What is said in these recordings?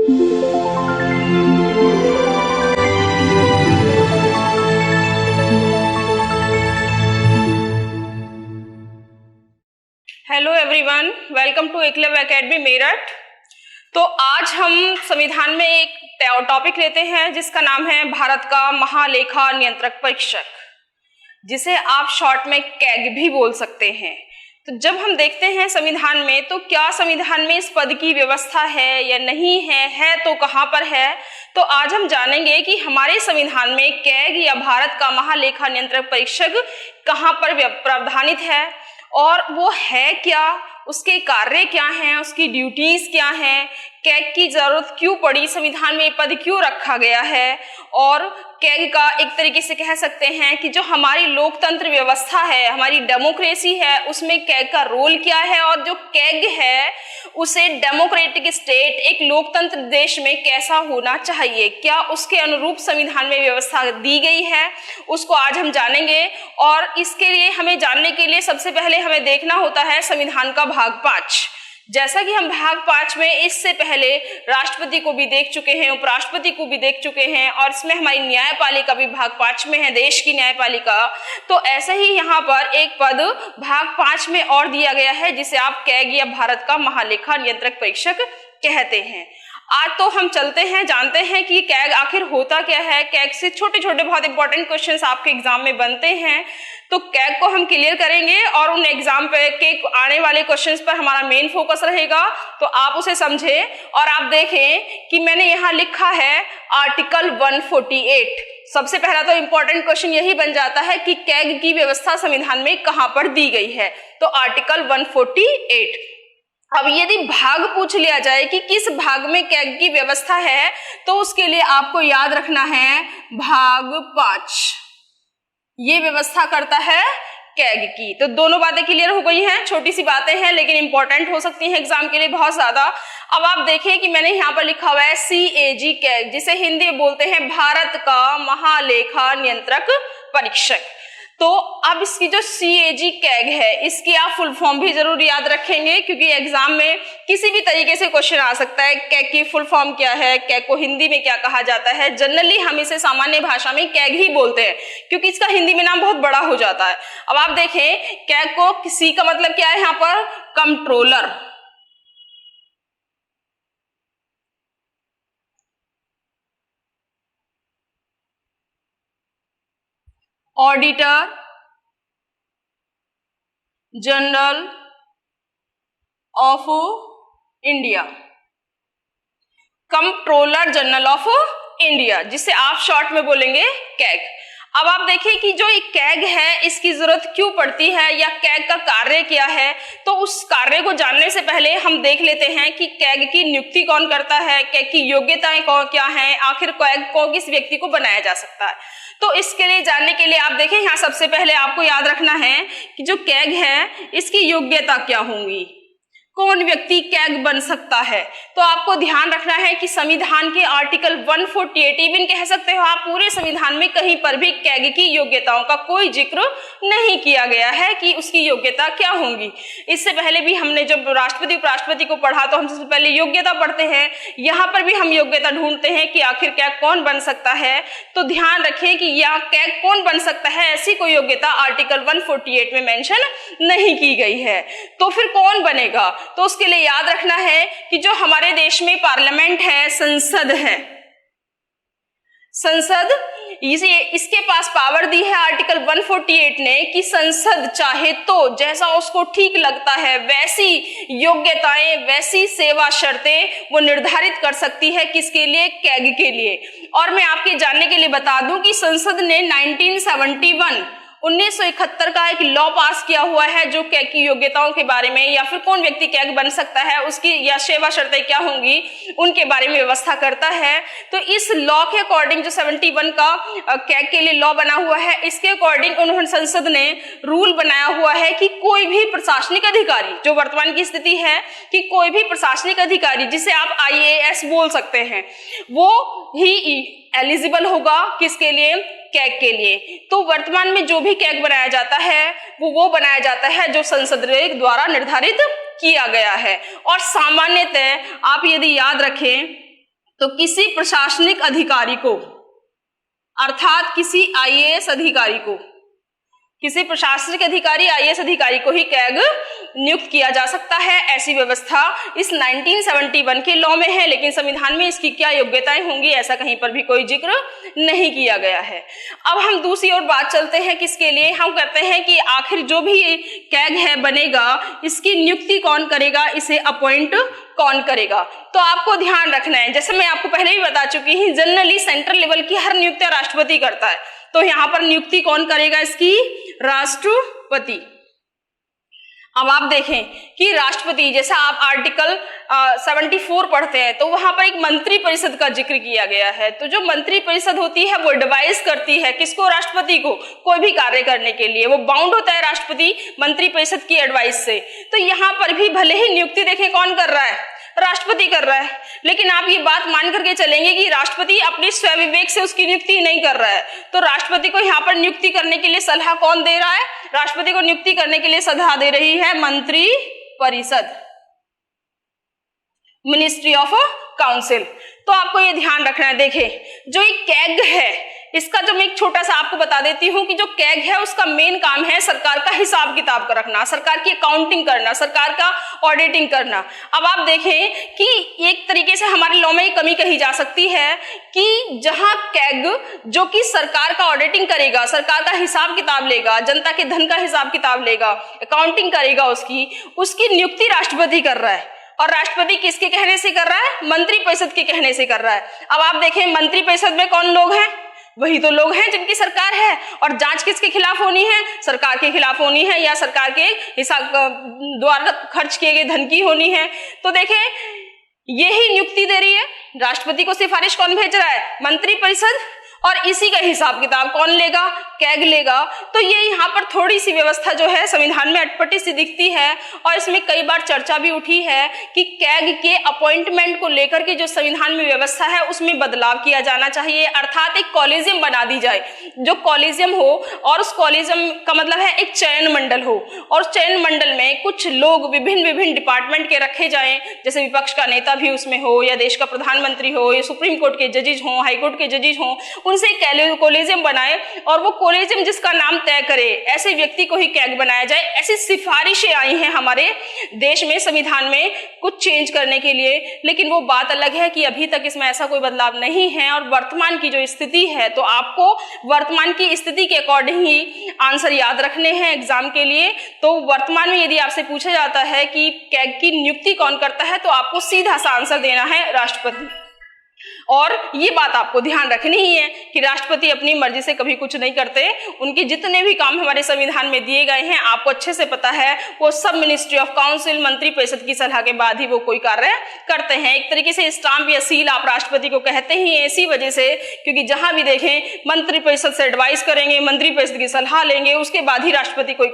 Hello everyone, welcome to Eklavya academy Meerut. तो आज हम संविधान में एक टॉपिक लेते हैं जिसका नाम है भारत का महालेखा नियंत्रक परीक्षक, जिसे आप शॉर्ट में कैग भी बोल सकते हैं। तो जब हम देखते हैं संविधान में, तो क्या संविधान में इस पद की व्यवस्था है या नहीं है तो कहाँ पर है। तो आज हम जानेंगे कि हमारे संविधान में कैग या भारत का महालेखा नियंत्रक परीक्षक कहाँ पर प्रावधानित है और वो है क्या, उसके कार्य क्या हैं, उसकी ड्यूटीज क्या हैं, कैग की जरूरत क्यों पड़ी, संविधान में पद क्यों रखा गया है। और कैग का एक तरीके से कह सकते हैं कि जो हमारी लोकतंत्र व्यवस्था है, हमारी डेमोक्रेसी है, उसमें कैग का रोल क्या है और जो कैग है उसे डेमोक्रेटिक स्टेट, एक लोकतंत्र देश में कैसा होना चाहिए, क्या उसके अनुरूप संविधान में व्यवस्था दी गई है, उसको आज हम जानेंगे। और इसके लिए हमें जानने के लिए सबसे पहले हमें देखना होता है संविधान का भाग 5। जैसा कि हम भाग 5 में इससे पहले राष्ट्रपति को भी देख चुके हैं, उपराष्ट्रपति को भी देख चुके हैं, और इसमें हमारी न्यायपालिका भी भाग 5 में है, देश की न्यायपालिका। तो ऐसे ही यहाँ पर एक पद भाग 5 में और दिया गया है जिसे आप कैग या भारत का महालेखा नियंत्रक परीक्षक कहते हैं। आज तो हम चलते हैं, जानते हैं कि कैग आखिर होता क्या है। कैग से छोटे छोटे बहुत इंपॉर्टेंट क्वेश्चंस आपके एग्जाम में बनते हैं, तो कैग को हम क्लियर करेंगे और उन एग्जाम पे के आने वाले क्वेश्चंस पर हमारा मेन फोकस रहेगा। तो आप उसे समझें और आप देखें कि मैंने यहाँ लिखा है आर्टिकल 148। सबसे पहला तो इंपॉर्टेंट क्वेश्चन यही बन जाता है कि कैग की व्यवस्था संविधान में कहाँ पर दी गई है। तो आर्टिकल 148। अब यदि भाग पूछ लिया जाए कि किस भाग में कैग की व्यवस्था है, तो उसके लिए आपको याद रखना है भाग 5 ये व्यवस्था करता है कैग की। तो दोनों बातें क्लियर हो गई हैं, छोटी सी बातें हैं लेकिन इंपॉर्टेंट हो सकती हैं एग्जाम के लिए बहुत ज्यादा। अब आप देखें कि मैंने यहाँ पर लिखा हुआ है CAG कैग, जिसे हिंदी में बोलते हैं भारत का महालेखा नियंत्रक परीक्षक। तो अब इसकी जो CAG कैग है, इसकी आप फुल फॉर्म भी जरूर याद रखेंगे, क्योंकि एग्जाम में किसी भी तरीके से क्वेश्चन आ सकता है। कैग की फुल फॉर्म क्या है, कैग को हिंदी में क्या कहा जाता है। जनरली हम इसे सामान्य भाषा में कैग ही बोलते हैं, क्योंकि इसका हिंदी में नाम बहुत बड़ा हो जाता है। अब आप देखें कैग को, C का मतलब क्या है यहाँ पर, controller. Auditor general of India, controller general of India, जिसे आप शॉर्ट में बोलेंगे कैग। अब आप देखिए कि जो एक कैग है इसकी जरूरत क्यों पड़ती है या कैग का कार्य क्या है। तो उस कार्य को जानने से पहले हम देख लेते हैं कि कैग की नियुक्ति कौन करता है, कैग की योग्यताएं कौन क्या हैं, आखिर कैग को किस व्यक्ति को बनाया जा सकता है। तो इसके लिए जानने के लिए आप देखें, यहाँ सबसे पहले आपको याद रखना है कि जो कैग है इसकी योग्यता क्या होंगी, कौन व्यक्ति कैग बन सकता है। तो आपको ध्यान रखना है कि संविधान के आर्टिकल 148, इवन कह सकते हो आप पूरे संविधान में कहीं पर भी कैग की योग्यताओं का कोई जिक्र नहीं किया गया है कि उसकी योग्यता क्या होंगी। इससे पहले भी हमने जब राष्ट्रपति उपराष्ट्रपति को पढ़ा तो हम सबसे पहले योग्यता पढ़ते हैं, यहाँ पर भी हम योग्यता ढूंढते हैं कि आखिर कैग कौन बन सकता है। तो ध्यान रखें कि यहाँ कैग कौन बन सकता है, ऐसी कोई योग्यता आर्टिकल 148 में मेंशन नहीं की गई है। तो फिर कौन बनेगा, तो उसके लिए याद रखना है कि जो हमारे देश में पार्लियामेंट है, संसद है, संसद इसके पास पावर दी है आर्टिकल 148 ने कि संसद चाहे तो जैसा उसको ठीक लगता है वैसी योग्यताएं, वैसी सेवा शर्तें वो निर्धारित कर सकती है, किसके लिए, कैग के लिए। और मैं आपके जानने के लिए बता दूं कि संसद ने 1971 का एक लॉ पास किया हुआ है जो कैग की योग्यताओं के बारे में या फिर कौन व्यक्ति कैग बन सकता है उसकी या सेवा शर्तें क्या होंगी उनके बारे में व्यवस्था करता है। तो इस लॉ के अकॉर्डिंग जो 71 का कैग के लिए लॉ बना हुआ है, इसके अकॉर्डिंग उन्होंने संसद ने रूल बनाया हुआ है कि कोई भी प्रशासनिक अधिकारी, जो वर्तमान की स्थिति है कि कोई भी प्रशासनिक अधिकारी जिसे आप IAS बोल सकते हैं, वो ही एलिजिबल होगा किसके लिए, कैग के लिए। तो वर्तमान में जो भी कैग बनाया जाता है वो बनाया जाता है जो संसद द्वारा निर्धारित किया गया है। और सामान्यतः आप यदि याद रखें तो किसी प्रशासनिक अधिकारी को, अर्थात किसी आईएएस अधिकारी को, किसी प्रशासनिक अधिकारी आईएएस अधिकारी को ही कैग नियुक्त किया जा सकता है। ऐसी व्यवस्था इस 1971 के लॉ में है, लेकिन संविधान में इसकी क्या योग्यताएं होंगी ऐसा कहीं पर भी कोई जिक्र नहीं किया गया है। अब हम दूसरी ओर बात चलते हैं किसके लिए, हम कहते हैं कि आखिर जो भी कैग है बनेगा, इसकी नियुक्ति कौन करेगा, इसे अपॉइंट कौन करेगा। तो आपको ध्यान रखना है, जैसे मैं आपको पहले भी बता चुकी हूँ, जनरली सेंट्रल लेवल की हर नियुक्ति राष्ट्रपति करता है, तो यहाँ पर नियुक्ति कौन करेगा इसकी, राष्ट्रपति। अब आप देखें कि राष्ट्रपति, जैसा आप आर्टिकल 74 पढ़ते हैं तो वहां पर एक मंत्री परिषद का जिक्र किया गया है। तो जो मंत्री परिषद होती है वो एडवाइस करती है किसको, राष्ट्रपति को, कोई भी कार्य करने के लिए वो बाउंड होता है राष्ट्रपति मंत्री परिषद की एडवाइस से। तो यहाँ पर भी भले ही नियुक्ति देखें कौन कर रहा है, राष्ट्रपति कर रहा है, लेकिन आप ये बात मान करके चलेंगे कि राष्ट्रपति अपनी स्वविवेक से उसकी नियुक्ति नहीं कर रहा है। तो राष्ट्रपति को यहाँ पर नियुक्ति करने के लिए सलाह कौन दे रहा है, राष्ट्रपति को नियुक्ति करने के लिए सलाह दे रही है मंत्री परिषद, मिनिस्ट्री ऑफ काउंसिल। तो आपको ये ध्यान रखना है। देखिए जो एक कैग है, इसका जो मैं एक छोटा सा आपको बता देती हूँ कि जो कैग है उसका मेन काम है सरकार का हिसाब किताब का रखना, सरकार की अकाउंटिंग करना, सरकार का ऑडिटिंग करना। अब आप देखें कि एक तरीके से हमारे लॉ में एक कमी कही जा सकती है कि जहां कैग जो कि सरकार का ऑडिटिंग करेगा, सरकार का हिसाब किताब लेगा, जनता के धन का हिसाब किताब लेगा, अकाउंटिंग करेगा, उसकी नियुक्ति राष्ट्रपति कर रहा है। और राष्ट्रपति किसके कहने से कर रहा है, मंत्री परिषद के कहने से कर रहा है। अब आप देखें मंत्री परिषद में कौन लोग हैं, वही तो लोग हैं जिनकी सरकार है, और जांच किसके खिलाफ होनी है, सरकार के खिलाफ होनी है, या सरकार के हिसाब द्वारा खर्च किए गए धन की होनी है। तो देखें यही नियुक्ति दे रही है, राष्ट्रपति को सिफारिश कौन भेज रहा है, मंत्री परिषद, और इसी का हिसाब किताब कौन लेगा, कैग लेगा। तो ये यहाँ पर थोड़ी सी व्यवस्था जो है संविधान में अटपटी सी दिखती है, और इसमें कई बार चर्चा भी उठी है कि कैग के अपॉइंटमेंट को लेकर के जो संविधान में व्यवस्था है उसमें बदलाव किया जाना चाहिए, अर्थात एक कॉलेजियम बना दी जाए, जो कॉलेजियम हो, और उस कॉलेजियम का मतलब है एक चयन मंडल हो, और चयन मंडल में कुछ लोग विभिन्न डिपार्टमेंट के रखे जाएं, जैसे विपक्ष का नेता भी उसमें हो, या देश का प्रधानमंत्री हो, या सुप्रीम कोर्ट के जजेज हो, हाई कोर्ट के जजेज हो, उनसे कॉलेजियम बनाए, और वो कॉलेजियम जिसका नाम तय करे ऐसे व्यक्ति को ही कैग बनाया जाए। ऐसी सिफारिशें आई हैं हमारे देश में संविधान में कुछ चेंज करने के लिए, लेकिन वो बात अलग है कि अभी तक इसमें ऐसा कोई बदलाव नहीं है। और वर्तमान की जो स्थिति है, तो आपको वर्तमान की स्थिति के अकॉर्डिंग ही आंसर याद रखने हैं एग्जाम के लिए। तो वर्तमान में यदि आपसे पूछा जाता है कि कैग की नियुक्ति कौन करता है, तो आपको सीधा सा आंसर देना है राष्ट्रपति। और ये बात आपको ध्यान रखनी ही है कि राष्ट्रपति अपनी मर्जी से कभी कुछ नहीं करते, उनके जितने भी काम हमारे संविधान में दिए गए हैं आपको अच्छे से पता है, वो सब मिनिस्ट्री ऑफ काउंसिल, मंत्री परिषद की सलाह के बाद ही वो कोई कार्य करते हैं। एक तरीके से स्टाम्प या सील आप राष्ट्रपति को कहते ही हैं इसी वजह से, क्योंकि जहां भी देखें मंत्री परिषद से एडवाइस करेंगे, मंत्री परिषद की सलाह लेंगे, उसके बाद ही राष्ट्रपति कोई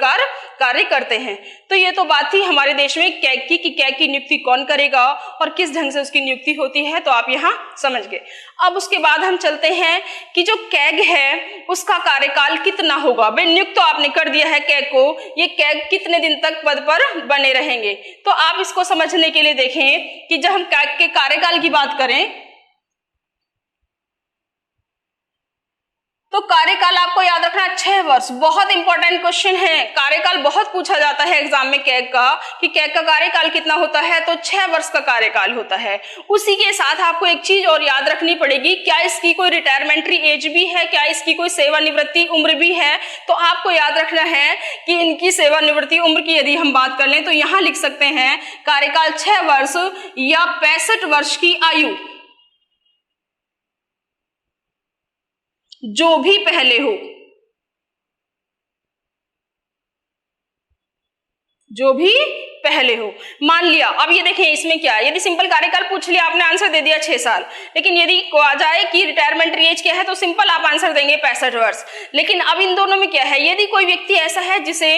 कार्य करते हैं। तो ये तो बात थी हमारे देश में कैग की, कि कैग की नियुक्ति कौन करेगा और किस ढंग से उसकी नियुक्ति होती है, तो आप यहाँ समझ गए। अब उसके बाद हम चलते हैं कि जो कैग है उसका कार्यकाल कितना होगा। भाई नियुक्त तो आपने कर दिया है कैग को, ये कैग कितने दिन तक पद पर बने रहेंगे। तो आप इसको समझने के लिए देखें कि जब हम कैग के कार्यकाल की बात करें तो कार्यकाल आपको याद रखना 6 वर्ष। बहुत इंपॉर्टेंट क्वेश्चन है, कार्यकाल बहुत पूछा जाता है एग्जाम में कैग का, कि कैग का कार्यकाल कितना होता है, तो 6 वर्ष का कार्यकाल होता है। उसी के साथ आपको एक चीज और याद रखनी पड़ेगी, क्या इसकी कोई रिटायरमेंट्री एज भी है, क्या इसकी कोई सेवानिवृत्ति उम्र भी है। तो आपको याद रखना है कि इनकी सेवानिवृत्ति उम्र की यदि हम बात कर लें तो यहां लिख सकते हैं कार्यकाल 6 वर्ष या 65 वर्ष की आयु, जो भी पहले हो, जो भी पहले हो। मान लिया, अब ये देखें इसमें क्या है, यदि सिंपल कार्यकाल पूछ लिया आपने आंसर दे दिया 6 साल, लेकिन यदि आ जाए कि रिटायरमेंट एज क्या है तो सिंपल आप आंसर देंगे 65 वर्ष। लेकिन अब इन दोनों में क्या है, यदि कोई व्यक्ति ऐसा है जिसे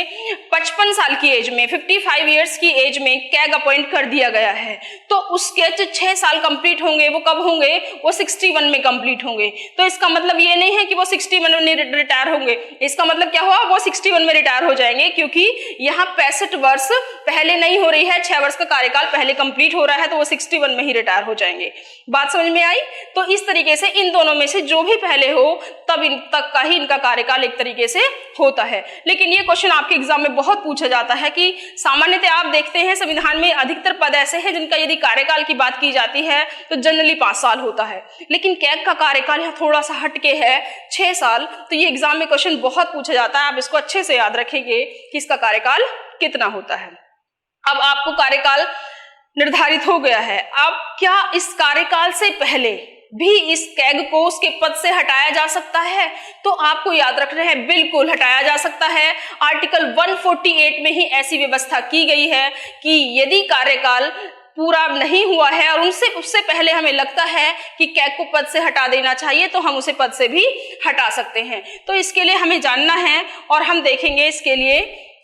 55 साल की एज में, 55 ईयर्स की एज में कैग अपॉइंट कर दिया गया है, तो उसके जो 6 साल कंप्लीट होंगे वो कब होंगे, वो 61 में कंप्लीट होंगे। तो इसका मतलब ये नहीं है कि वो 61 में रिटायर होंगे, इसका मतलब क्या हुआ, वो 61 में रिटायर हो जाएंगे, क्योंकि यहाँ 65 वर्ष पहले पहले नहीं हो रही है, 6 वर्ष का कार्यकाल पहले कंप्लीट हो रहा है, तो वो 61 में ही रिटायर हो जाएंगे। बात समझ में आई? तो इस तरीके से इन दोनों में से जो भी पहले हो तब इन तक का ही इनका कार्यकाल एक तरीके से होता है। लेकिन ये क्वेश्चन आपके एग्जाम में बहुत पूछा जाता है कि सामान्यतः आप देखते हैं संविधान में अधिकतर पद ऐसे हैं जिनका यदि कार्यकाल की बात की जाती है तो जनरली 5 साल होता है, लेकिन कैग का कार्यकाल यहाँ थोड़ा सा हटके है 6 साल। तो ये एग्जाम में क्वेश्चन बहुत पूछा जाता है, आप इसको अच्छे से याद रखेंगे कि इसका कार्यकाल कितना होता है। अब आपको कार्यकाल निर्धारित हो गया है, अब क्या इस कार्यकाल से पहले भी इस कैग को उसके पद से हटाया जा सकता है? तो आपको याद रखना है, बिल्कुल हटाया जा सकता है। आर्टिकल 148 में ही ऐसी व्यवस्था की गई है कि यदि कार्यकाल पूरा नहीं हुआ है और उससे पहले हमें लगता है कि कैग को पद से हटा देना चाहिए तो हम उसे पद से भी हटा सकते हैं। तो इसके लिए हमें जानना है और हम देखेंगे इसके लिए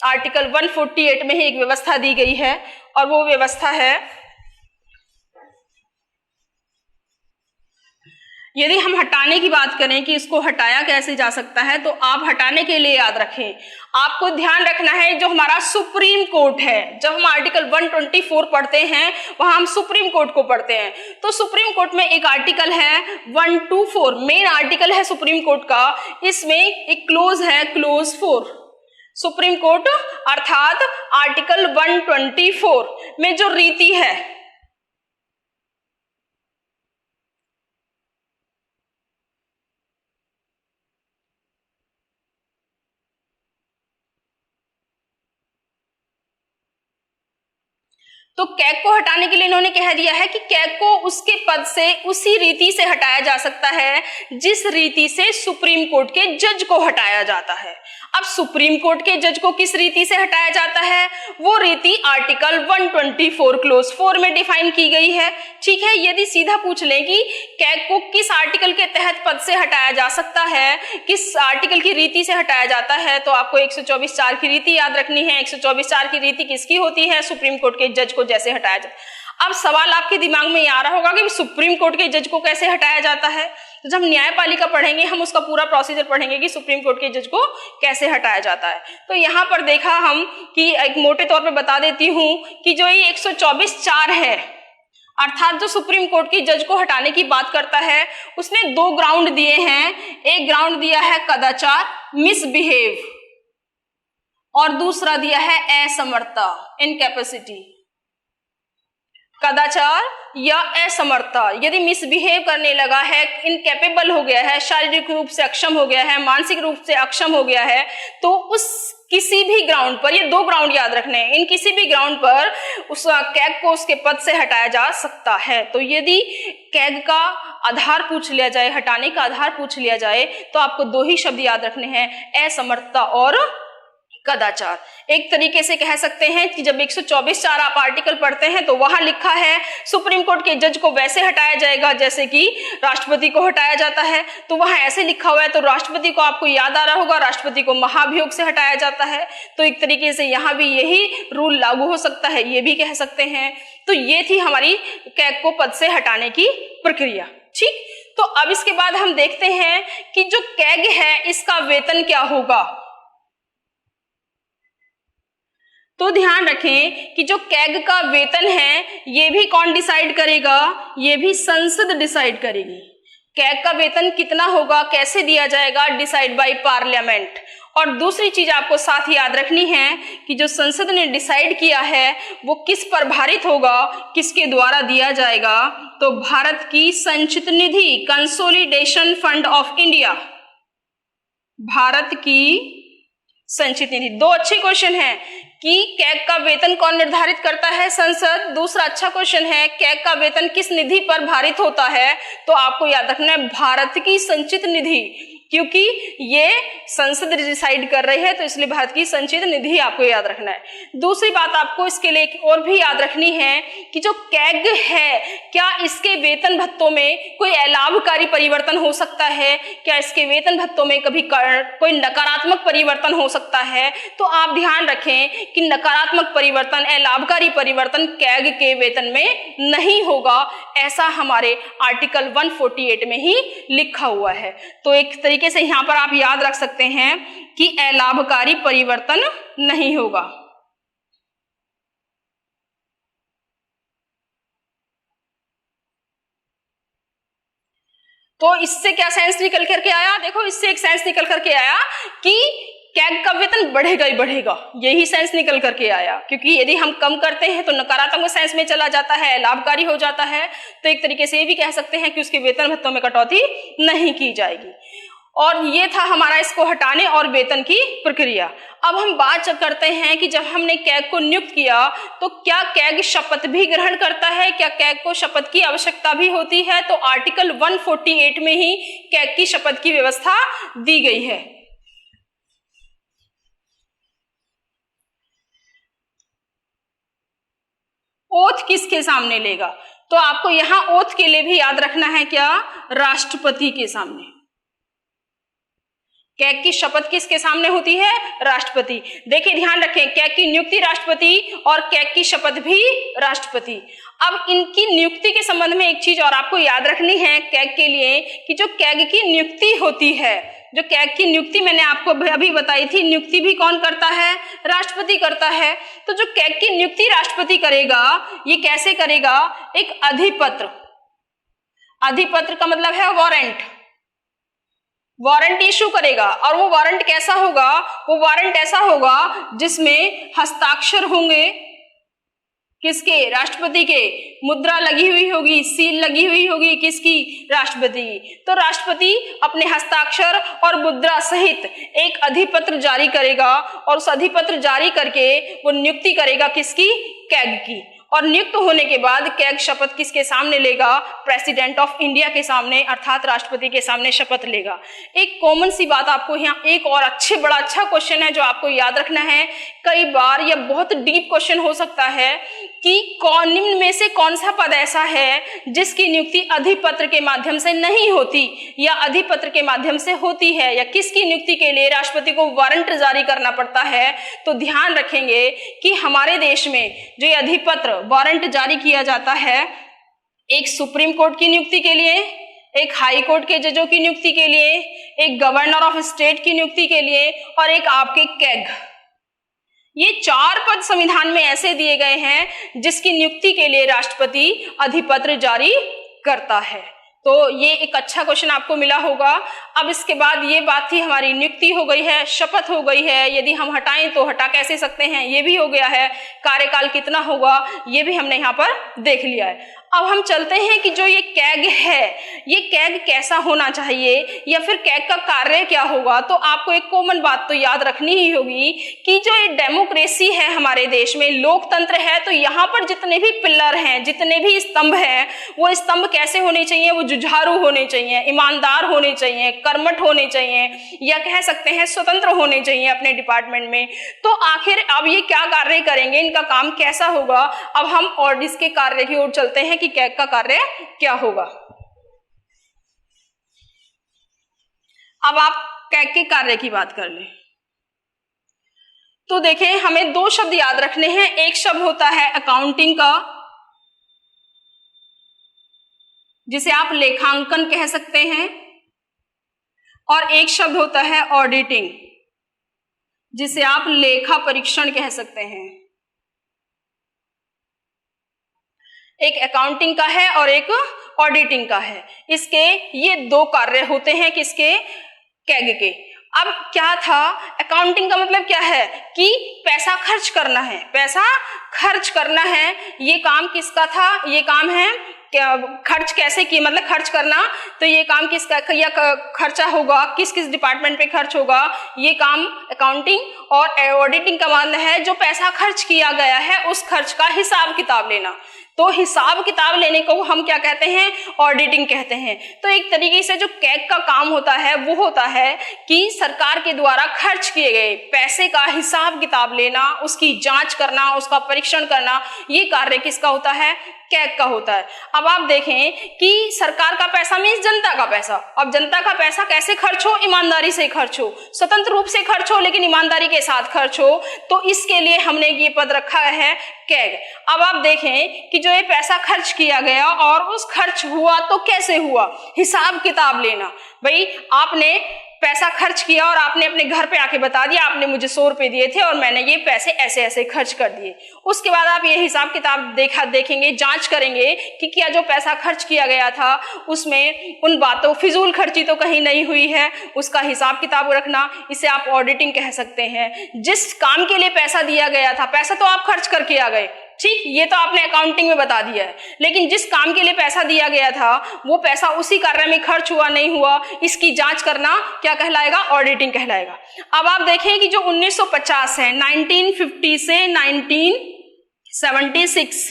आर्टिकल 148 में ही एक व्यवस्था दी गई है और वो व्यवस्था है, यदि हम हटाने की बात करें कि इसको हटाया कैसे जा सकता है, तो आप हटाने के लिए याद रखें, आपको ध्यान रखना है जो हमारा सुप्रीम कोर्ट है, जब हम आर्टिकल 124 पढ़ते हैं वहां हम सुप्रीम कोर्ट को पढ़ते हैं, तो सुप्रीम कोर्ट में एक आर्टिकल है 124, मेन आर्टिकल है सुप्रीम कोर्ट का, इसमें एक क्लोज है, क्लोज 4। सुप्रीम कोर्ट अर्थात आर्टिकल 124 में जो रीति है, तो कैग को हटाने के लिए इन्होंने कह दिया है कि कैग को उसके पद से उसी रीति से हटाया जा सकता है जिस रीति से सुप्रीम कोर्ट के जज को हटाया जाता है। अब सुप्रीम कोर्ट के जज को किस रीति से हटाया जाता है, वो रीति आर्टिकल 124 क्लोज 4 में डिफाइन की गई है। ठीक है, यदि सीधा पूछ लें कि कैग को किस आर्टिकल के तहत पद से हटाया जा सकता है, किस आर्टिकल की रीति से हटाया जाता है, तो आपको 124(4) की रीति याद रखनी है। 124(4) की रीति किसकी होती है? सुप्रीम कोर्ट के जज को जैसे हटाया जाता। अब सवाल आपके दिमाग में आ रहा होगा कि सुप्रीम कोर्ट के जज को कैसे हटाया जाता है, तो जब हम न्यायपालिका पढ़ेंगे हम उसका पूरा प्रोसीजर पढ़ेंगे कि सुप्रीम कोर्ट के जज को कैसे हटाया जाता है। तो यहाँ पर देखा हम कि एक मोटे तौर पे बता देती हूँ कि जो ये 124(4) है, अर्थात जो सुप्रीम कोर्ट के जज को हटाने की बात करता है, उसने 2 ग्राउंड दिए हैं। एक ग्राउंड दिया है कदाचार, मिसबिहेव, और दूसरा दिया है असमर्थता, इनकैपेसिटी। कदाचार या असमर्थता, यदि मिसबिहेव करने लगा है, इनकैपेबल हो गया है, शारीरिक रूप से अक्षम हो गया है, मानसिक रूप से अक्षम हो गया है, तो उस किसी भी ग्राउंड पर, ये 2 ग्राउंड याद रखने हैं, इन किसी भी ग्राउंड पर उस कैग को उसके पद से हटाया जा सकता है। तो यदि कैग का आधार पूछ लिया जाए, हटाने का आधार पूछ लिया जाए, तो आपको 2 ही शब्द याद रखने हैं, असमर्थता और कदाचार। एक तरीके से कह सकते हैं कि जब 124(4) आप आर्टिकल पढ़ते हैं तो वहां लिखा है सुप्रीम कोर्ट के जज को वैसे हटाया जाएगा जैसे कि राष्ट्रपति को हटाया जाता है, तो वहां ऐसे लिखा हुआ है, तो राष्ट्रपति को आपको याद आ रहा होगा, राष्ट्रपति को महाभियोग से हटाया जाता है। तो एक तरीके से यहाँ भी यही रूल लागू हो सकता है, ये भी कह सकते हैं। तो ये थी हमारी कैग को पद से हटाने की प्रक्रिया। ठीक, तो अब इसके बाद हम देखते हैं कि जो कैग है इसका वेतन क्या होगा। तो ध्यान रखें कि जो कैग का वेतन है ये भी कौन डिसाइड करेगा, ये भी संसद डिसाइड करेगी। कैग का वेतन कितना होगा, कैसे दिया जाएगा, डिसाइड बाय पार्लियामेंट। और दूसरी चीज आपको साथ ही याद रखनी है कि जो संसद ने डिसाइड किया है वो किस पर भारित होगा, किसके द्वारा दिया जाएगा, तो भारत की संचित निधि, consolidation fund of India, Bharat की संचित निधि। 2 अच्छे क्वेश्चन हैं कि कैग का वेतन कौन निर्धारित करता है, संसद। दूसरा अच्छा क्वेश्चन है कैग का वेतन किस निधि पर भारित होता है, तो आपको याद रखना है भारत की संचित निधि, क्योंकि ये संसद डिसाइड कर रही है तो इसलिए भारत की संचित निधि आपको याद रखना है। दूसरी बात आपको इसके लिए और भी याद रखनी है कि जो कैग है क्या इसके वेतन भत्तों में कोई अलाभकारी परिवर्तन हो सकता है, क्या इसके वेतन भत्तों में कभी कोई नकारात्मक परिवर्तन हो सकता है। तो आप ध्यान रखें कि नकारात्मक परिवर्तन, अलाभकारी परिवर्तन कैग के वेतन में नहीं होगा, ऐसा हमारे आर्टिकल 148 में ही लिखा हुआ है। तो एक तरीके से यहां पर आप याद रख सकते हैं कि अलाभकारी परिवर्तन नहीं होगा। तो इससे क्या सेंस निकल करके आया, देखो इससे एक सेंस निकल करके आया कि कैग का वेतन बढ़ेगा ही बढ़ेगा, यही सेंस निकल करके आया। क्योंकि यदि हम कम करते हैं तो नकारात्मक सेंस में चला जाता है, लाभकारी हो जाता है। तो एक तरीके से ये भी कह सकते हैं कि उसके वेतन भत्तों में कटौती नहीं की जाएगी। और ये था हमारा इसको हटाने और वेतन की प्रक्रिया। अब हम बात करते हैं कि जब हमने कैग को नियुक्त किया तो क्या कैग शपथ भी ग्रहण करता है, क्या कैग को शपथ की आवश्यकता भी होती है? तो आर्टिकल 148 में ही कैग की शपथ की व्यवस्था दी गई है। ओथ किसके सामने लेगा? तो आपको यहां ओथ के लिए भी याद रखना है क्या? राष्ट्रपति के सामने। कैग की शपथ किसके सामने होती है? राष्ट्रपति। देखिए ध्यान रखें, कैग की नियुक्ति राष्ट्रपति और कैग की शपथ भी राष्ट्रपति। अब इनकी नियुक्ति के संबंध में एक चीज और आपको याद रखनी है कैग के लिए, कि जो कैग की नियुक्ति होती है, जो कैग की नियुक्ति मैंने आपको अभी बताई थी, नियुक्ति भी कौन करता है? राष्ट्रपति करता है। तो जो कैग की नियुक्ति राष्ट्रपति करेगा, ये कैसे करेगा? एक अधिपत्र, अधिपत्र का मतलब है वारंट, वारंट इशू करेगा। और वो वारंट कैसा होगा? वो वारंट ऐसा होगा जिसमें हस्ताक्षर होंगे किसके? राष्ट्रपति के, मुद्रा लगी हुई होगी, सील लगी हुई होगी किसकी? राष्ट्रपति। तो राष्ट्रपति अपने हस्ताक्षर और मुद्रा सहित एक अधिपत्र जारी करेगा और उस अधिपत्र जारी करके वो नियुक्ति करेगा किसकी? कैग की। और नियुक्त होने के बाद कैग शपथ किसके सामने लेगा? प्रेसिडेंट ऑफ इंडिया के सामने, अर्थात राष्ट्रपति के सामने शपथ लेगा। एक कॉमन सी बात आपको यहाँ, एक और बड़ा अच्छा क्वेश्चन है जो आपको याद रखना है। कई बार यह बहुत डीप क्वेश्चन हो सकता है कि निम्न में से कौन सा पद ऐसा है जिसकी नियुक्ति अधिपत्र के माध्यम से नहीं होती या अधिपत्र के माध्यम से होती है, या किसकी नियुक्ति के लिए राष्ट्रपति को वारंट जारी करना पड़ता है? तो ध्यान रखेंगे कि हमारे देश में जो ये अधिपत्र वारंट जारी किया जाता है, एक सुप्रीम कोर्ट की नियुक्ति के लिए, एक हाई कोर्ट के जजों की नियुक्ति के लिए, एक गवर्नर ऑफ स्टेट की नियुक्ति के लिए और एक आपके कैग। ये 4 पद संविधान में ऐसे दिए गए हैं जिसकी नियुक्ति के लिए राष्ट्रपति अधिपत्र जारी करता है। तो ये एक अच्छा क्वेश्चन आपको मिला होगा। अब इसके बाद ये बात थी, हमारी नियुक्ति हो गई है, शपथ हो गई है, यदि हम हटाएं तो हटा कैसे सकते हैं ये भी हो गया है, कार्यकाल कितना होगा ये भी हमने यहाँ पर देख लिया है। अब हम चलते हैं कि जो ये कैग है, ये कैग कैसा होना चाहिए या फिर कैग का कार्य क्या होगा। तो आपको एक कॉमन बात तो याद रखनी ही होगी कि जो ये डेमोक्रेसी है हमारे देश में, लोकतंत्र है, तो यहाँ पर जितने भी पिलर हैं, जितने भी स्तंभ हैं, वो स्तंभ कैसे होने चाहिए? वो जुझारू होने चाहिए, ईमानदार होने चाहिए, कर्मठ होने चाहिए, या कह सकते हैं स्वतंत्र होने चाहिए अपने डिपार्टमेंट में। तो आखिर अब ये क्या कार्य करेंगे, इनका काम कैसा होगा? अब हम और इसके कार्य की ओर चलते हैं कि कैग का कार्य क्या होगा। अब आप कैग के कार्य की बात कर लें तो देखें, हमें 2 शब्द याद रखने हैं। एक शब्द होता है अकाउंटिंग का, जिसे आप लेखांकन कह सकते हैं, और एक शब्द होता है ऑडिटिंग, जिसे आप लेखा परीक्षण कह सकते हैं। एक अकाउंटिंग का है और एक ऑडिटिंग का है। इसके ये 2 कार्य होते हैं किसके? कैग के। अब क्या था, अकाउंटिंग का मतलब क्या है कि पैसा खर्च करना है, पैसा खर्च करना है। ये काम किसका था? ये काम है क्या, खर्च कैसे की, मतलब खर्च करना। तो ये काम किसका या खर्चा होगा, किस किस डिपार्टमेंट पे खर्च होगा, ये काम अकाउंटिंग। और ऑडिटिंग का मतलब है जो पैसा खर्च किया गया है उस खर्च का हिसाब किताब लेना। तो हिसाब किताब लेने को हम क्या कहते हैं? ऑडिटिंग कहते हैं। तो एक तरीके से जो कैग का काम होता है वो होता है कि सरकार के द्वारा खर्च किए गए पैसे का हिसाब किताब लेना, उसकी जांच करना, उसका परीक्षण करना, ये कार्य किसका होता है? कैग का होता है। अब आप देखें कि सरकार का पैसा मीन्स जनता का पैसा। अब जनता का पैसा कैसे खर्च हो? ईमानदारी से खर्च हो, स्वतंत्र रूप से खर्च हो, लेकिन ईमानदारी के साथ खर्च हो। तो इसके लिए हमने ये पद रखा है कैग। अब आप देखें कि जो ये पैसा खर्च किया गया और उस खर्च हुआ तो कैसे हुआ, हिसाब किताब लेना। भाई आपने पैसा खर्च किया और आपने अपने घर पे आके बता दिया आपने मुझे 100 रुपए दिए थे और मैंने ये पैसे ऐसे ऐसे खर्च कर दिए। उसके बाद आप ये हिसाब किताब देखेंगे, जांच करेंगे कि क्या जो पैसा खर्च किया गया था उसमें उन बातों फिजूल खर्ची तो कहीं नहीं हुई है, उसका हिसाब किताब रखना, इसे आप ऑडिटिंग कह सकते हैं। जिस काम के लिए पैसा दिया गया था, पैसा तो आप खर्च करके आ गए, ठीक, ये तो आपने अकाउंटिंग में बता दिया है, लेकिन जिस काम के लिए पैसा दिया गया था वो पैसा उसी कार्य में खर्च हुआ नहीं हुआ, इसकी जांच करना क्या कहलाएगा? ऑडिटिंग कहलाएगा। अब आप देखें कि जो 1950 है, 1950 से 1976,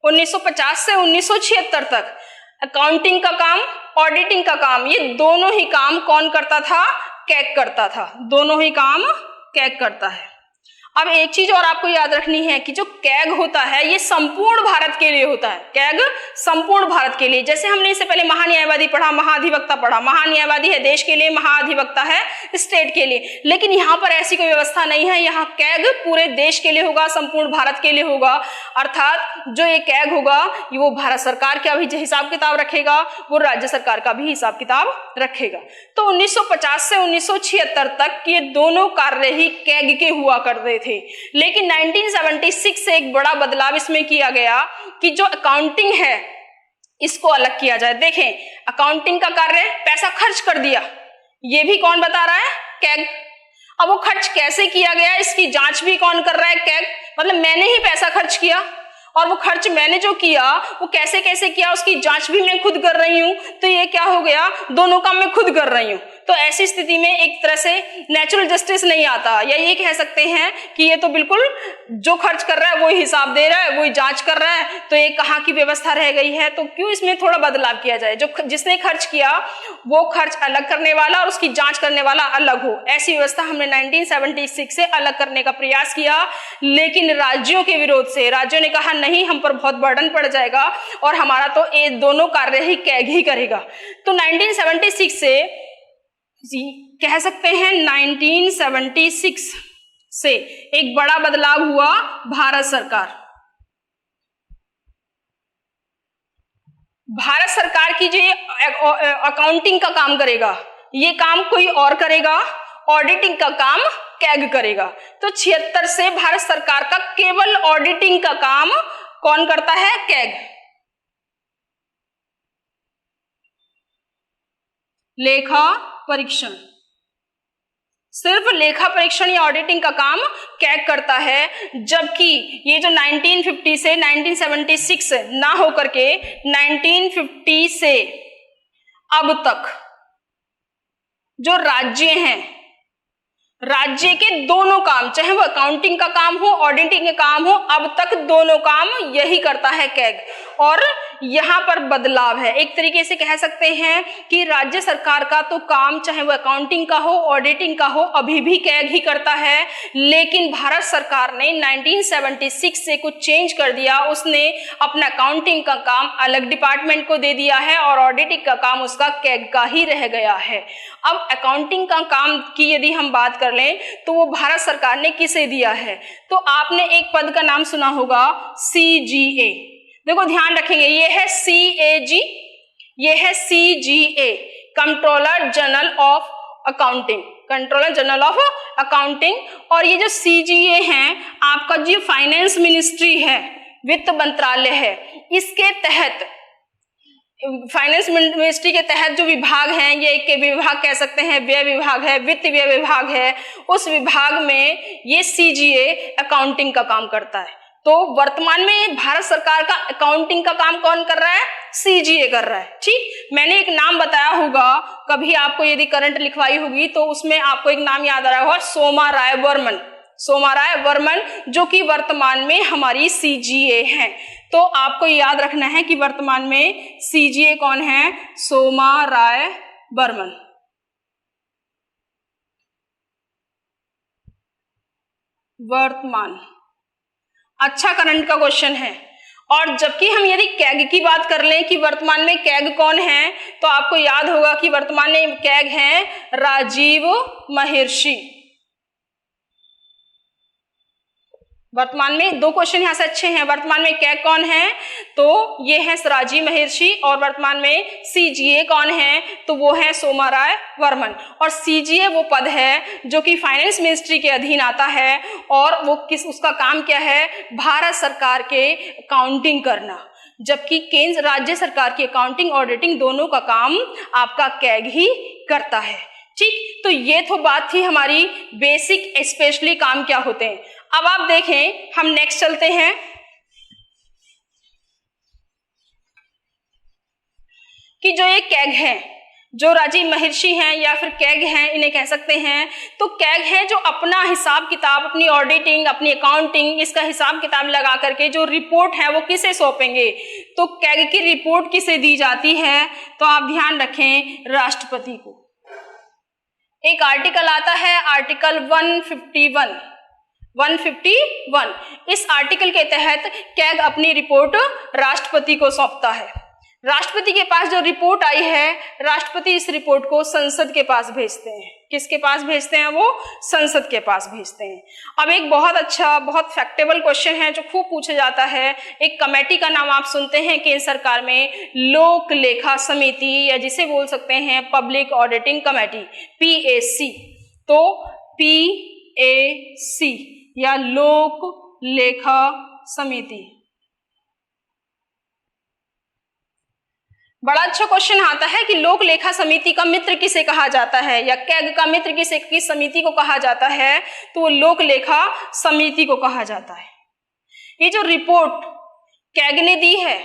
1950 से 1976 तक अकाउंटिंग का काम, ऑडिटिंग का काम, ये दोनों ही काम कौन करता था? कैग करता था। दोनों ही काम कैग करता है। अब एक चीज और आपको याद रखनी है कि जो कैग होता है ये संपूर्ण भारत के लिए होता है। कैग संपूर्ण भारत के लिए, जैसे हमने इससे पहले महान्यायवादी पढ़ा, महाधिवक्ता पढ़ा। महान्यायवादी है देश के लिए, महाधिवक्ता है स्टेट के लिए, लेकिन यहाँ पर ऐसी कोई व्यवस्था नहीं है। यहाँ कैग पूरे देश के लिए होगा, संपूर्ण भारत के लिए होगा। अर्थात जो ये कैग होगा ये वो भारत सरकार का भी हिसाब किताब रखेगा, वो राज्य सरकार का भी हिसाब किताब रखेगा। तो 1950 से 1976 तक ये दोनों कार्य ही कैग के हुआ करते थे। लेकिन 1976 से एक बड़ा बदलाव इसमें किया गया कि जो अकाउंटिंग है इसको अलग किया जाए। देखें, अकाउंटिंग का कार्य पैसा खर्च कर दिया, ये भी कौन बता रहा है? कैग। अब वो खर्च कैसे किया गया इसकी जांच भी कौन कर रहा है? कैग। मतलब मैंने ही पैसा खर्च किया और वो खर्च मैंने जो किया वो कैसे कैसे किया उसकी जांच भी मैं खुद कर रही हूं, तो ये क्या हो गया? दोनों काम मैं खुद कर रही हूं। तो ऐसी स्थिति में एक तरह से नेचुरल जस्टिस नहीं आता, या ये कह सकते हैं कि ये तो बिल्कुल जो खर्च कर रहा है वही हिसाब दे रहा है, वही जांच कर रहा है, तो ये कहाँ की व्यवस्था रह गई है? तो क्यों इसमें थोड़ा बदलाव किया जाए, जो जिसने खर्च किया वो खर्च अलग करने वाला और उसकी जांच करने वाला अलग हो। ऐसी व्यवस्था हमने 1976 से अलग करने का प्रयास किया, लेकिन राज्यों के विरोध से राज्यों ने कहा नहीं, हम पर बहुत बर्डन पड़ जाएगा और हमारा तो ये दोनों कार्य ही कैग ही करेगा। तो 1976 से कह सकते हैं 1976 से एक बड़ा बदलाव हुआ। भारत सरकार की जो अकाउंटिंग का काम करेगा ये काम कोई और करेगा, ऑडिटिंग का काम कैग करेगा। तो 76 से भारत सरकार का केवल ऑडिटिंग का काम कौन करता है? कैग। लेखा परीक्षण, सिर्फ लेखा परीक्षण या ऑडिटिंग का काम कैग करता है, जबकि ये जो 1950 से 1976 ना होकर के 1950 से अब तक जो राज्य हैं, राज्य के दोनों काम, चाहे वो अकाउंटिंग का काम हो, ऑडिटिंग का काम हो, अब तक दोनों काम यही करता है कैग। और यहाँ पर बदलाव है, एक तरीके से कह सकते हैं कि राज्य सरकार का तो काम चाहे वो अकाउंटिंग का हो, ऑडिटिंग का हो, अभी भी कैग ही करता है, लेकिन भारत सरकार ने 1976 से कुछ चेंज कर दिया। उसने अपना अकाउंटिंग का काम अलग डिपार्टमेंट को दे दिया है और ऑडिटिंग का काम उसका कैग का ही रह गया है। अब अकाउंटिंग का काम की यदि हम बात कर लें तो वो भारत सरकार ने किसे दिया है? तो आपने एक पद का नाम सुना होगा, CGA। देखो ध्यान रखेंगे, ये है CAG, ये है CGA, controller general of accounting, controller general of accounting. और ये जो CGA हैं, आपका जो फाइनेंस मिनिस्ट्री है, वित्त मंत्रालय है, इसके तहत, फाइनेंस मिनिस्ट्री के तहत जो विभाग हैं, ये एक विभाग कह सकते हैं, व्यय विभाग है, वित्त व्यय विभाग है, उस विभाग में ये CGA अकाउंटिंग का काम करता है। तो वर्तमान में भारत सरकार का अकाउंटिंग का काम कौन कर रहा है? CGA कर रहा है। ठीक, मैंने एक नाम बताया होगा, कभी आपको यदि करंट लिखवाई होगी तो उसमें आपको एक नाम याद आ रहा होगा, सोमा राय वर्मन, सोमा राय वर्मन, जो कि वर्तमान में हमारी CGA है। तो आपको याद रखना है कि वर्तमान में CGA कौन है? सोमा राय वर्मन। वर्तमान, अच्छा करंट का क्वेश्चन है। और जबकि हम यदि कैग की बात कर लें कि वर्तमान में कैग कौन है, तो आपको याद होगा कि वर्तमान में कैग हैं राजीव महर्षि। वर्तमान में 2 क्वेश्चन यहाँ से अच्छे हैं। वर्तमान में कैग कौन है? तो ये है राजीव महर्षि। और वर्तमान में सीजीए कौन है? तो वो है सोमाराय वर्मन। और सीजीए वो पद है जो कि फाइनेंस मिनिस्ट्री के अधीन आता है और वो उसका काम क्या है? भारत सरकार के अकाउंटिंग करना, जबकि केंद्र राज्य सरकार की अकाउंटिंग ऑडिटिंग दोनों का काम आपका कैग ही करता है। ठीक, तो ये तो बात थी हमारी बेसिक स्पेशली काम क्या होते हैं। अब आप देखें, हम नेक्स्ट चलते हैं कि जो ये कैग है, जो राजीव महर्षि हैं या फिर कैग हैं, इन्हें कह सकते हैं। तो कैग है जो अपना हिसाब किताब, अपनी ऑडिटिंग, अपनी अकाउंटिंग, इसका हिसाब किताब लगा करके जो रिपोर्ट है वो किसे सौंपेंगे? तो कैग की रिपोर्ट किसे दी जाती है? तो आप ध्यान रखें, राष्ट्रपति को। एक आर्टिकल आता है आर्टिकल 151। इस आर्टिकल के तहत कैग अपनी रिपोर्ट राष्ट्रपति को सौंपता है। राष्ट्रपति के पास जो रिपोर्ट आई है, राष्ट्रपति इस रिपोर्ट को संसद के पास भेजते हैं। किसके पास भेजते हैं? वो संसद के पास भेजते हैं। अब एक बहुत अच्छा, बहुत फैक्टेबल क्वेश्चन है जो खूब पूछा जाता है। एक कमेटी का नाम आप सुनते हैं केंद्र सरकार में, लोक लेखा समिति, या जिसे बोल सकते हैं पब्लिक ऑडिटिंग कमेटी, PAC। तो PAC या लोक लेखा समिति। बड़ा अच्छा क्वेश्चन आता है कि लोक लेखा समिति का मित्र किसे कहा जाता है, या कैग का मित्र किसे, किस समिति को कहा जाता है? तो वो लोक लेखा समिति को कहा जाता है। ये जो रिपोर्ट कैग ने दी है,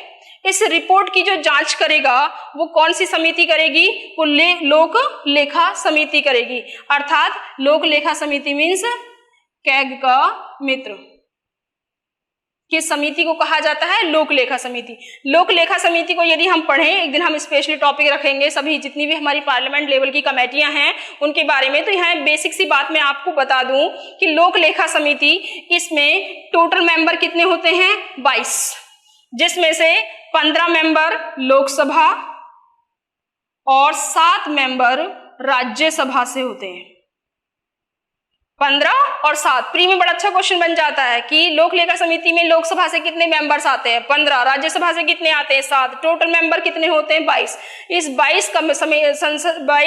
इस रिपोर्ट की जो जांच करेगा वो कौन सी समिति करेगी? वो लोक लेखा समिति करेगी। अर्थात लोक लेखा समिति मीन्स कैग का मित्र। किस समिति को कहा जाता है? लोक लेखा समिति। लोक लेखा समिति को यदि हम पढ़ें, एक दिन हम स्पेशली टॉपिक रखेंगे सभी जितनी भी हमारी पार्लियामेंट लेवल की कमेटियां हैं उनके बारे में। तो यहाँ बेसिक सी बात मैं आपको बता दूं कि लोक लेखा समिति, इसमें टोटल मेंबर कितने होते हैं? 22, जिसमें से 15 मेंबर लोकसभा और 7 मेंबर राज्यसभा से होते हैं। 15 और 7 प्री में बड़ा अच्छा क्वेश्चन बन जाता है कि लोक लेखा समिति में लोकसभा से कितने मेंबर्स आते हैं? 15। राज्यसभा से कितने आते हैं? 7। टोटल मेंबर कितने होते हैं? 22। इस 22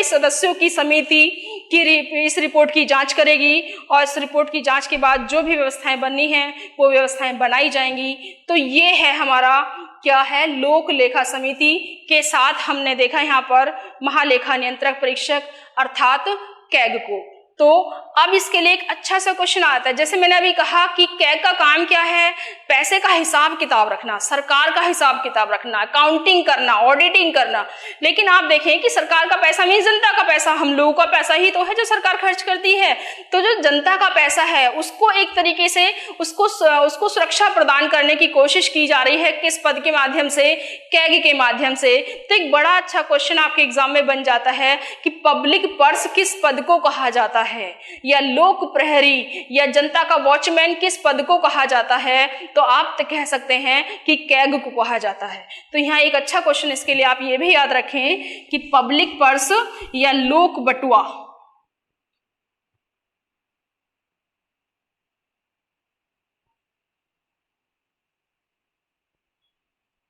सदस्यों की समिति की इस रिपोर्ट की जांच करेगी और इस रिपोर्ट की जांच के बाद जो भी व्यवस्थाएं बननी है वो व्यवस्थाएं बनाई जाएंगी। तो ये है हमारा क्या है? लोक लेखा समिति के साथ हमने देखा यहाँ पर महालेखा नियंत्रक परीक्षक अर्थात कैग को। तो अब इसके लिए एक अच्छा सा क्वेश्चन आता है। जैसे मैंने अभी कहा कि कैग का काम क्या है? पैसे का हिसाब किताब रखना, सरकार का हिसाब किताब रखना, अकाउंटिंग करना, ऑडिटिंग करना। लेकिन आप देखें कि सरकार का पैसा मीन जनता का पैसा, हम लोगों का पैसा ही तो है जो सरकार खर्च करती है। तो जो जनता का पैसा है उसको एक तरीके से उसको सुरक्षा प्रदान करने की कोशिश की जा रही है। किस पद के माध्यम से? कैग के माध्यम से। तो एक बड़ा अच्छा क्वेश्चन आपके एग्जाम में बन जाता है कि पब्लिक पर्स किस पद को कहा जाता है, या लोक प्रहरी या जनता का वॉचमैन किस पद को कहा जाता है? तो आप तो कह सकते हैं कि कैग को कहा जाता है। तो यहाँ एक अच्छा क्वेश्चन इसके लिए आप ये भी याद रखें कि पब्लिक पर्स या लोक बटुआ,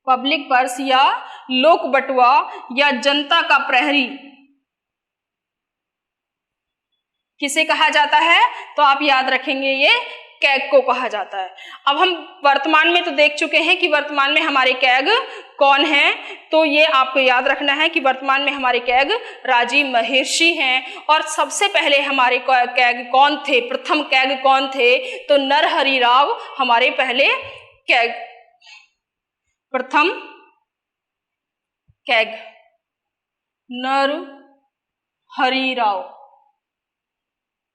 पब्लिक पर्स या लोक बटुआ या जनता का प्रहरी किसे कहा जाता है? तो आप याद रखेंगे ये कैग को कहा जाता है। अब हम वर्तमान में तो देख चुके हैं कि वर्तमान में हमारे कैग कौन है। तो ये आपको याद रखना है कि वर्तमान में हमारे कैग राजीव महर्षि हैं। और सबसे पहले हमारे कैग कौन थे? प्रथम कैग कौन थे? तो नरहरि राव हमारे पहले कैग, प्रथम कैग नरहरि राव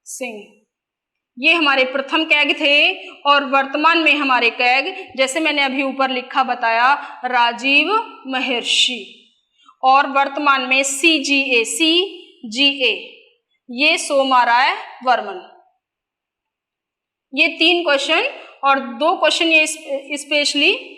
सिंह, ये हमारे प्रथम कैग थे। और वर्तमान में हमारे कैग, जैसे मैंने अभी ऊपर लिखा बताया, राजीव महर्षि। और वर्तमान में CGA ये सोमाराय वर्मन। ये 3 क्वेश्चन और 2 क्वेश्चन ये स्पेशली,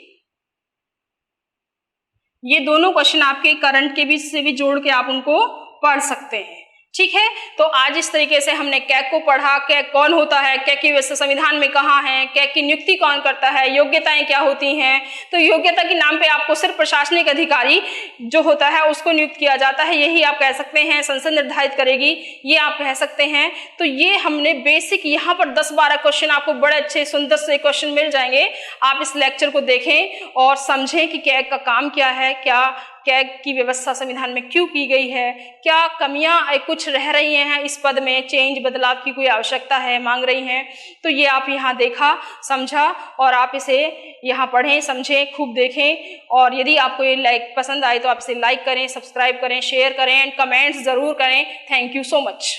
ये दोनों क्वेश्चन आपके करंट के बीच से भी जोड़ के आप उनको पढ़ सकते हैं। ठीक है। तो आज इस तरीके से हमने कैग को पढ़ा, कैग कौन होता है, कैग की व्यवस्था संविधान में कहाँ है, कैग की नियुक्ति कौन करता है, योग्यताएं क्या होती हैं। तो योग्यता के नाम पे आपको सिर्फ प्रशासनिक अधिकारी जो होता है उसको नियुक्त किया जाता है, यही आप कह सकते हैं, संसद निर्धारित करेगी, ये आप कह सकते हैं। तो ये हमने बेसिक, यहाँ पर 10-12 क्वेश्चन आपको बड़े अच्छे सुंदर से क्वेश्चन मिल जाएंगे। आप इस लेक्चर को देखें और समझें कि कैग का काम क्या है, क्या कैग की व्यवस्था संविधान में क्यों की गई है, क्या कमियां कुछ रह रही हैं इस पद में, चेंज बदलाव की कोई आवश्यकता है, मांग रही हैं। तो ये आप यहाँ देखा, समझा और आप इसे यहाँ पढ़ें, समझें, खूब देखें। और यदि आपको ये पसंद आए तो आप इसे लाइक करें, सब्सक्राइब करें, शेयर करें एंड कमेंट्स ज़रूर करें। Thank you so much.